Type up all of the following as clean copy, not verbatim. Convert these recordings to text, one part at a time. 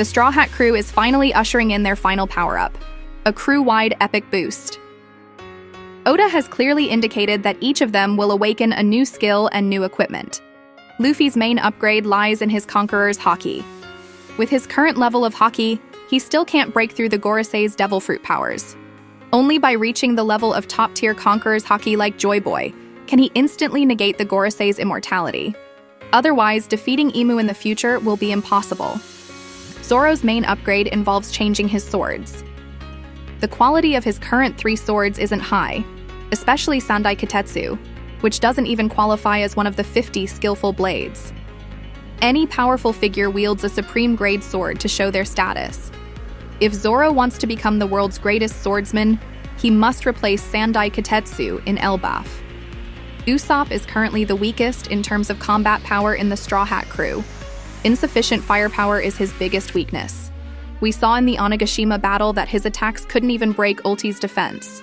The Straw Hat crew is finally ushering in their final power-up, a crew-wide epic boost. Oda has clearly indicated that each of them will awaken a new skill and new equipment. Luffy's main upgrade lies in his Conqueror's Haki. With his current level of Haki, he still can't break through the Gorosei's Devil Fruit powers. Only by reaching the level of top-tier Conqueror's Haki like Joy Boy can he instantly negate the Gorosei's immortality. Otherwise, defeating Imu in the future will be impossible. Zoro's main upgrade involves changing his swords. The quality of his current 3 swords isn't high, especially Sandai Kitetsu, which doesn't even qualify as one of the 50 skillful blades. Any powerful figure wields a supreme grade sword to show their status. If Zoro wants to become the world's greatest swordsman, he must replace Sandai Kitetsu in Elbaf. Usopp is currently the weakest in terms of combat power in the Straw Hat crew. Insufficient firepower is his biggest weakness. We saw in the Onigashima battle that his attacks couldn't even break Ulti's defense.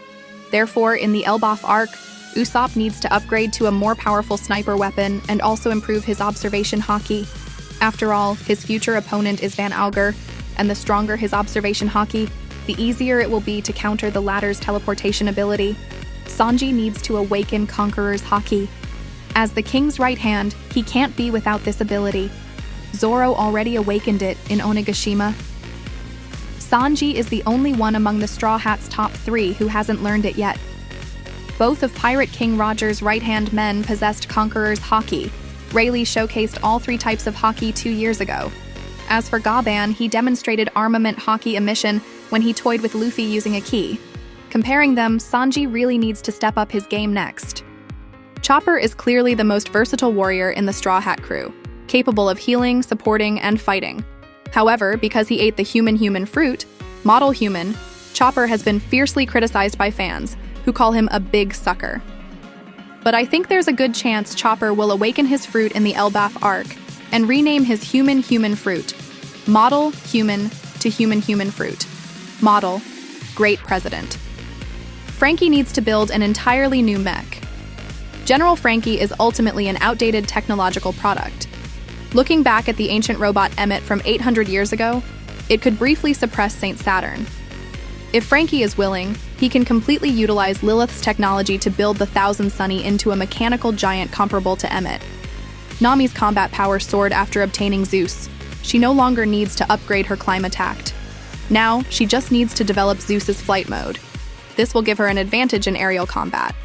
Therefore, in the Elbaf arc, Usopp needs to upgrade to a more powerful sniper weapon and also improve his observation Haki. After all, his future opponent is Van Augur, and the stronger his observation Haki, the easier it will be to counter the latter's teleportation ability. Sanji needs to awaken Conqueror's Haki. As the king's right hand, he can't be without this ability. Zoro already awakened it in Onigashima. Sanji is the only one among the Straw Hat's top 3 who hasn't learned it yet. Both of Pirate King Roger's right-hand men possessed Conqueror's Haki. Rayleigh showcased all 3 types of Haki 2 years ago. As for Gaban, he demonstrated armament Haki emission when he toyed with Luffy using a key. Comparing them, Sanji really needs to step up his game next. Chopper is clearly the most versatile warrior in the Straw Hat crew, capable of healing, supporting, and fighting. However, because he ate the human fruit, model human, Chopper has been fiercely criticized by fans, who call him a big sucker. But I think there's a good chance Chopper will awaken his fruit in the Elbaf arc and rename his human fruit. Model human to human fruit. Model great president. Franky needs to build an entirely new mech. General Franky is ultimately an outdated technological product. Looking back at the ancient robot Emmet from 800 years ago, it could briefly suppress Saint Saturn. If Franky is willing, he can completely utilize Lilith's technology to build the Thousand Sunny into a mechanical giant comparable to Emmet. Nami's combat power soared after obtaining Zeus. She no longer needs to upgrade her climb attack. Now, she just needs to develop Zeus's flight mode. This will give her an advantage in aerial combat.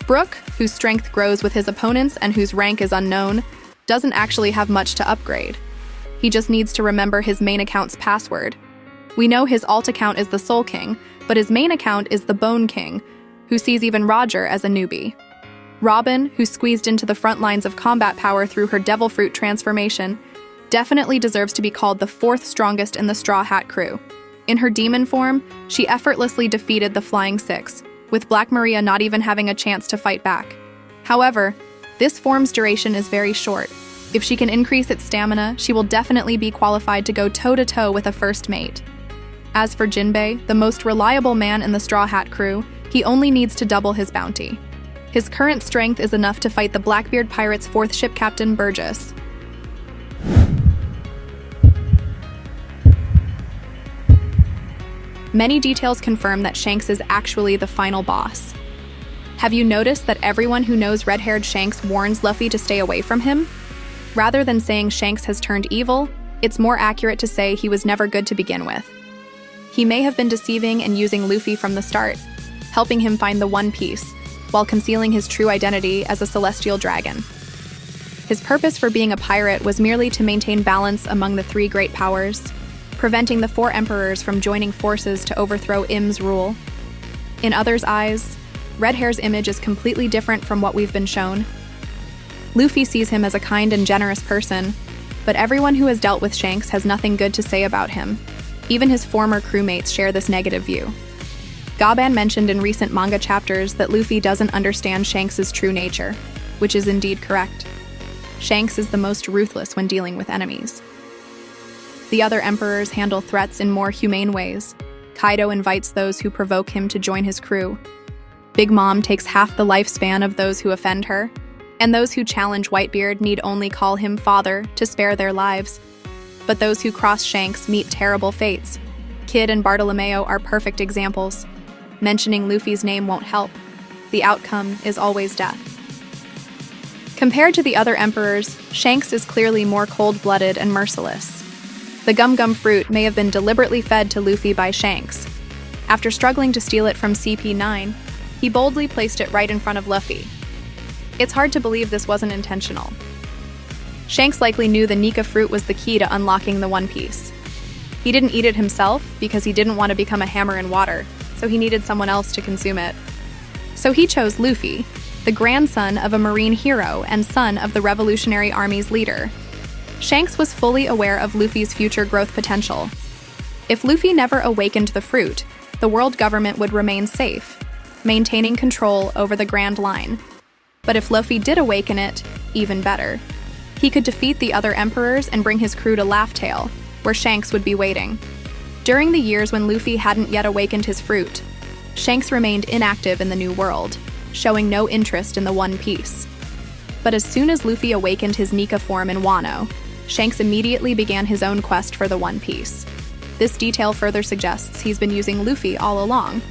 Brook, whose strength grows with his opponents and whose rank is unknown, doesn't actually have much to upgrade. He just needs to remember his main account's password. We know his alt account is the Soul King, but his main account is the Bone King, who sees even Roger as a newbie. Robin, who squeezed into the front lines of combat power through her Devil Fruit transformation, definitely deserves to be called the 4th strongest in the Straw Hat crew. In her demon form, she effortlessly defeated the Flying Six, with Black Maria not even having a chance to fight back. However, this form's duration is very short. If she can increase its stamina, she will definitely be qualified to go toe-to-toe with a first mate. As for Jinbe, the most reliable man in the Straw Hat crew, he only needs to double his bounty. His current strength is enough to fight the Blackbeard Pirates' 4th ship captain, Burgess. Many details confirm that Shanks is actually the final boss. Have you noticed that everyone who knows Red-Haired Shanks warns Luffy to stay away from him? Rather than saying Shanks has turned evil, it's more accurate to say he was never good to begin with. He may have been deceiving and using Luffy from the start, helping him find the One Piece, while concealing his true identity as a celestial dragon. His purpose for being a pirate was merely to maintain balance among the 3 great powers, preventing the 4 emperors from joining forces to overthrow Im's rule. In others' eyes, Red-Hair's image is completely different from what we've been shown. Luffy sees him as a kind and generous person, but everyone who has dealt with Shanks has nothing good to say about him. Even his former crewmates share this negative view. Gaban mentioned in recent manga chapters that Luffy doesn't understand Shanks' true nature, which is indeed correct. Shanks is the most ruthless when dealing with enemies. The other emperors handle threats in more humane ways. Kaido invites those who provoke him to join his crew. Big Mom takes half the lifespan of those who offend her, and those who challenge Whitebeard need only call him father to spare their lives. but those who cross Shanks meet terrible fates. Kid and Bartolomeo are perfect examples. Mentioning Luffy's name won't help. The outcome is always death. Compared to the other emperors, Shanks is clearly more cold-blooded and merciless. The gum-gum fruit may have been deliberately fed to Luffy by Shanks. After struggling to steal it from CP9, he boldly placed it right in front of Luffy. It's hard to believe this wasn't intentional. Shanks likely knew the Nika fruit was the key to unlocking the One Piece. He didn't eat it himself because he didn't want to become a hammer in water, so he needed someone else to consume it. So he chose Luffy, the grandson of a marine hero and son of the Revolutionary Army's leader. Shanks was fully aware of Luffy's future growth potential. If Luffy never awakened the fruit, the world government would remain safe, maintaining control over the Grand Line. But if Luffy did awaken it, even better. He could defeat the other emperors and bring his crew to Laugh Tale, where Shanks would be waiting. During the years when Luffy hadn't yet awakened his fruit, Shanks remained inactive in the New World, showing no interest in the One Piece. But as soon as Luffy awakened his Nika form in Wano, Shanks immediately began his own quest for the One Piece. This detail further suggests he's been using Luffy all along.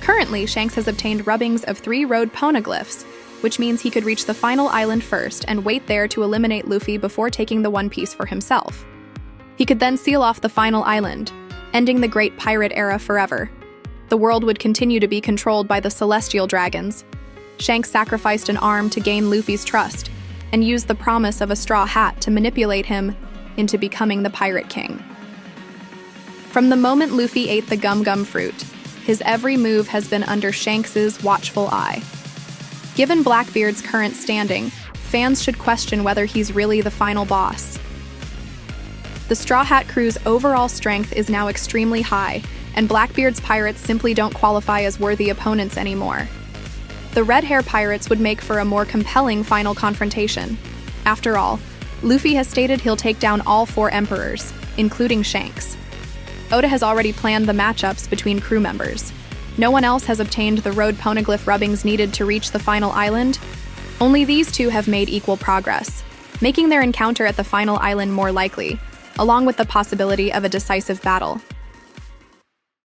Currently, Shanks has obtained rubbings of 3 road poneglyphs, which means he could reach the final island first and wait there to eliminate Luffy before taking the One Piece for himself. He could then seal off the final island, ending the Great Pirate Era forever. The world would continue to be controlled by the Celestial Dragons. Shanks sacrificed an arm to gain Luffy's trust, and used the promise of a straw hat to manipulate him into becoming the Pirate King. From the moment Luffy ate the gum-gum fruit, his every move has been under Shanks's watchful eye. Given Blackbeard's current standing, fans should question whether he's really the final boss. The Straw Hat crew's overall strength is now extremely high, and Blackbeard's pirates simply don't qualify as worthy opponents anymore. The Red Hair Pirates would make for a more compelling final confrontation. After all, Luffy has stated he'll take down all 4 emperors, including Shanks. Oda has already planned the matchups between crew members. No one else has obtained the road poneglyph rubbings needed to reach the final island. Only these 2 have made equal progress, making their encounter at the final island more likely, along with the possibility of a decisive battle.